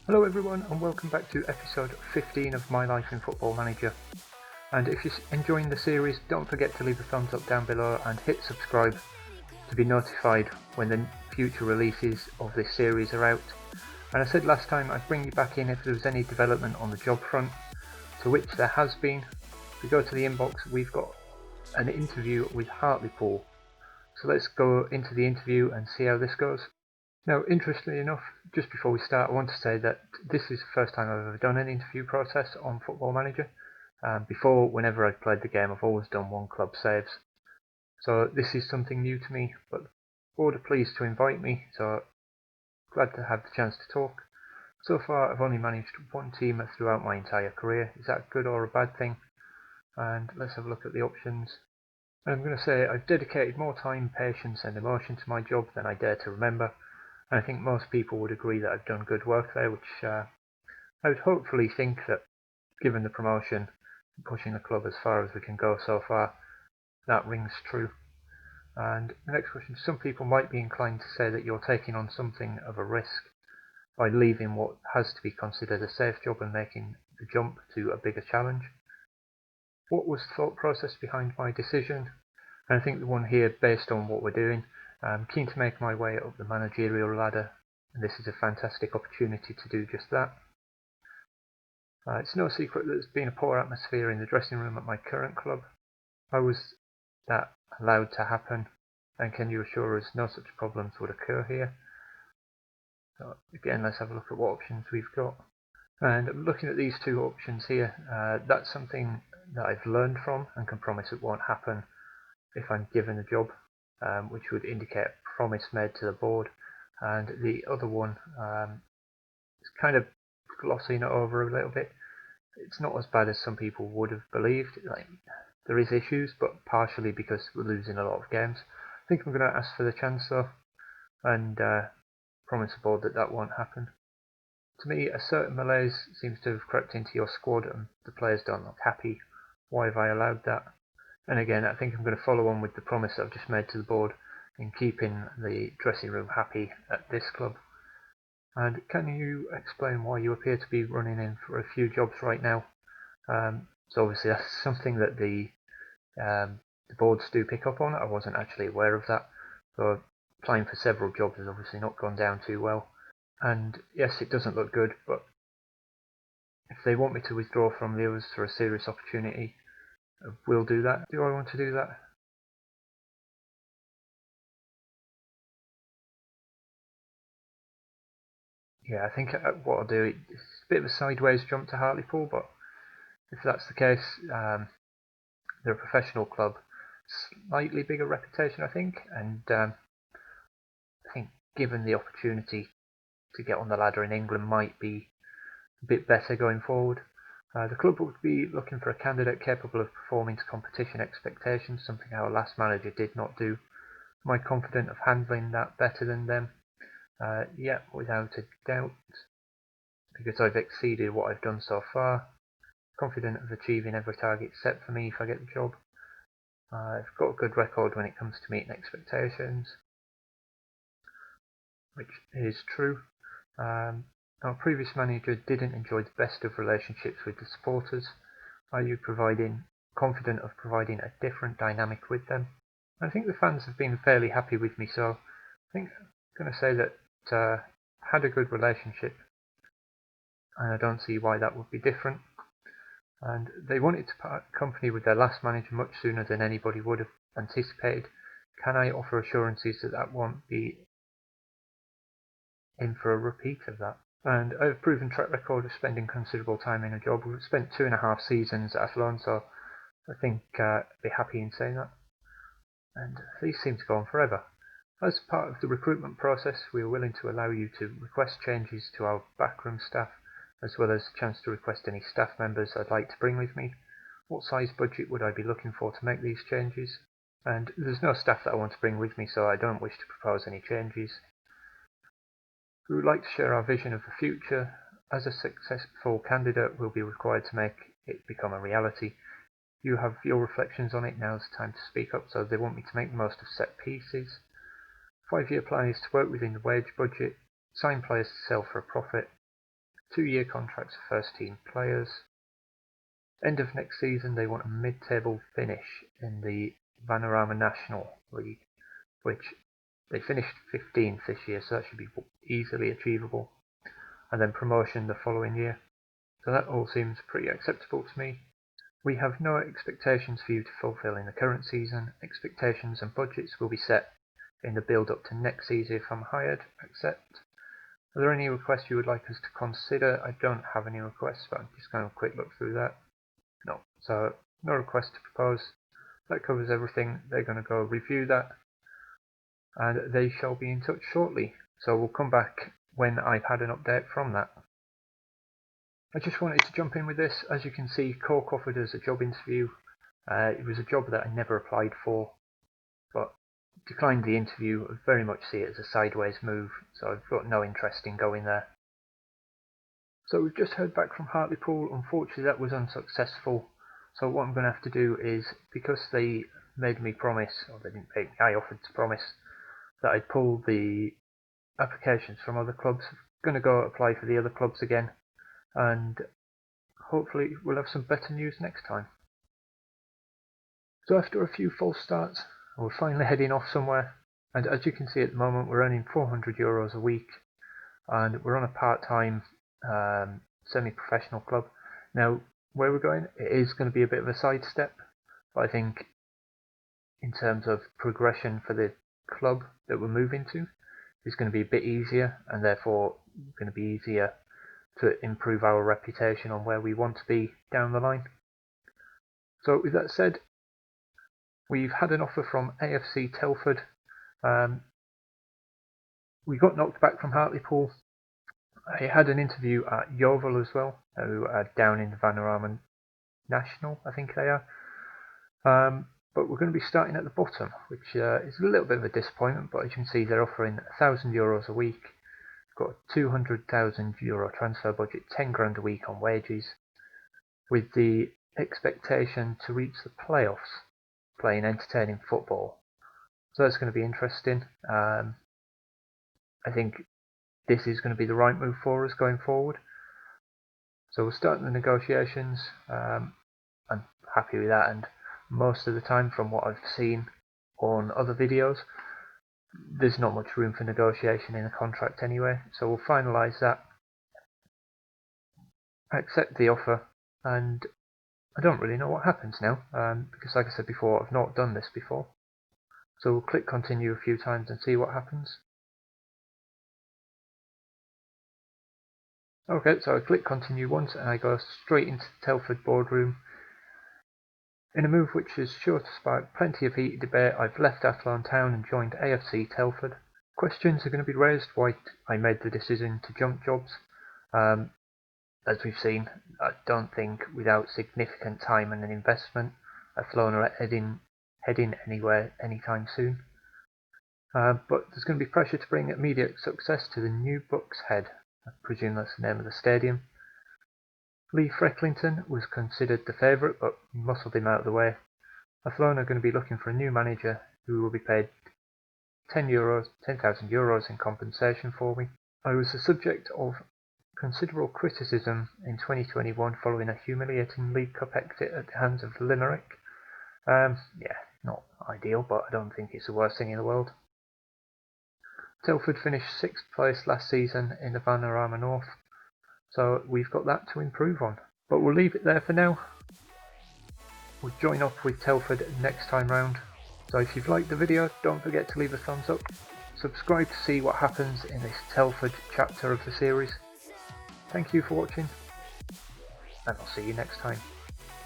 Hello everyone and welcome back to episode 15 of My Life in Football Manager. And if you're enjoying the series, don't forget to leave a thumbs up down below and hit subscribe to be notified when the future releases of this series are out. And I said last time I'd bring you back in if there was any development on the job front, to which there has been. If we go to the inbox, we've got an interview with Hartlepool. So let's go into the interview and see how this goes. Now, interestingly enough, just before we start, I want to say that this is the first time I've ever done an interview process on Football Manager. Before, whenever I've played the game, I've always done one club saves. So this is something new to me, but the board are pleased to invite me, so glad to have the chance to talk. So far, I've only managed one team throughout my entire career. Is that a good or a bad thing? And let's have a look at the options. And I'm going to say I've dedicated more time, patience and emotion to my job than I dare to remember. And I think most people would agree that I've done good work there, which I would hopefully think that, given the promotion, pushing the club as far as we can go so far, that rings true. And the next question, some people might be inclined to say that you're taking on something of a risk by leaving what has to be considered a safe job and making the jump to a bigger challenge. What was the thought process behind my decision? And I think the one here, based on what we're doing, I'm keen to make my way up the managerial ladder, and this is a fantastic opportunity to do just that. It's no secret that there's been a poor atmosphere in the dressing room at my current club. How was that allowed to happen, and can you assure us no such problems would occur here? So again, let's have a look at what options we've got. And looking at these two options here, that's something that I've learned from and can promise it won't happen if I'm given the job, which would indicate a promise made to the board. And the other one is kind of glossing it over a little bit. It's not as bad as some people would have believed. There is issues, but partially because we're losing a lot of games. I think I'm going to ask for the chance though, and promise the board that that won't happen. To me, a certain malaise seems to have crept into your squad and the players don't look happy. Why have I allowed that? And again, I think I'm going to follow on with the promise that I've just made to the board in keeping the dressing room happy at this club. And can you explain why you appear to be running in for a few jobs right now? So obviously that's something that the boards do pick up on. I wasn't actually aware of that. So applying for several jobs has obviously not gone down too well. And yes, it doesn't look good, but if they want me to withdraw from the others for a serious opportunity, I will do that. Do I want to do that? Yeah, I think what I'll do, it's a bit of a sideways jump to Hartlepool, but if that's the case, they're a professional club, slightly bigger reputation, I think, and I think given the opportunity to get on the ladder in England might be a bit better going forward. The club would be looking for a candidate capable of performing to competition expectations, something our last manager did not do. Am I confident of handling that better than them? Yeah, without a doubt, because I've exceeded what I've done so far. Confident of achieving every target set for me if I get the job. I've got a good record when it comes to meeting expectations, which is true. Our previous manager didn't enjoy the best of relationships with the supporters. Are you confident of providing a different dynamic with them? I think the fans have been fairly happy with me, so I think I'm going to say that I had a good relationship, and I don't see why that would be different. And they wanted to part company with their last manager much sooner than anybody would have anticipated. Can I offer assurances that that won't be in for a repeat of that? And I have a proven track record of spending considerable time in a job. We've spent 2.5 seasons at Athlone, so I think I'd be happy in saying that. And these seem to go on forever. As part of the recruitment process, we are willing to allow you to request changes to our backroom staff, as well as a chance to request any staff members I'd like to bring with me. What size budget would I be looking for to make these changes? And there's no staff that I want to bring with me, so I don't wish to propose any changes. We would like to share our vision of the future. As a successful candidate, we'll be required to make it become a reality. You have your reflections on it, now's the time to speak up, so they want me to make the most of set pieces. 5-year plan is to work within the wage budget, sign players to sell for a profit. 2-year contracts for first team players. End of next season they want a mid-table finish in the Vanarama National League, which they finished 15th this year, so that should be easily achievable, and then promotion the following year. So that all seems pretty acceptable to me. We have no expectations for you to fulfill in the current season. Expectations and budgets will be set in the build up to next season if I'm hired. Accept. Are there any requests you would like us to consider? I don't have any requests, but I'm just going to quick look through that. No, so no request to propose. That covers everything. They're going to go review that, and they shall be in touch shortly. So we'll come back when I've had an update from that. I just wanted to jump in with this. As you can see, Cork offered us a job interview. It was a job that I never applied for, but declined the interview. I very much see it as a sideways move, so I've got no interest in going there. So we've just heard back from Hartlepool. Unfortunately that was unsuccessful, so what I'm going to have to do is, because they made me promise, or they didn't make me, I offered to promise that I'd pull the applications from other clubs. I'm going to go apply for the other clubs again, and hopefully we'll have some better news next time. So after a few false starts, we're finally heading off somewhere, and as you can see at the moment we're earning €400 a week, and we're on a part-time semi-professional club. Now where we're going, it is going to be a bit of a sidestep, but I think in terms of progression for the club that we're moving to is going to be a bit easier, and therefore going to be easier to improve our reputation on where we want to be down the line. So with that said, we've had an offer from AFC Telford. We got knocked back from Hartlepool. I had an interview at Yeovil as well, who are down in the Vanarama National, I think they are. But we're going to be starting at the bottom, which is a little bit of a disappointment, but as you can see they're offering €1,000 a week. Got a €200,000 transfer budget, 10 grand a week on wages, with the expectation to reach the playoffs playing entertaining football. So that's going to be interesting. I think this is going to be the right move for us going forward. So we're starting the negotiations. I'm happy with that, and most of the time from what I've seen on other videos, there's not much room for negotiation in a contract anyway, so we'll finalise that, accept the offer, and I don't really know what happens now, because like I said before, I've not done this before. So we'll click continue a few times and see what happens. Okay, so I click continue once and I go straight into the Telford boardroom. In a move which is sure to spark plenty of heated debate, I've left Athlone Town and joined AFC Telford. Questions are going to be raised why I made the decision to jump jobs. As we've seen, I don't think without significant time and an investment, Athlone are heading anywhere anytime soon. But there's going to be pressure to bring immediate success to the new Bucks Head. I presume that's the name of the stadium. Lee Frecklington was considered the favourite, but muscled him out of the way. Athlone are going to be looking for a new manager who will be paid €10,000 in compensation for me. I was the subject of considerable criticism in 2021 following a humiliating League Cup exit at the hands of Limerick. Not ideal, but I don't think it's the worst thing in the world. Telford finished 6th place last season in the Vanarama North, so we've got that to improve on. But we'll leave it there for now. We'll join up with Telford next time round. So if you've liked the video, don't forget to leave a thumbs up. Subscribe to see what happens in this Telford chapter of the series. Thank you for watching, and I'll see you next time.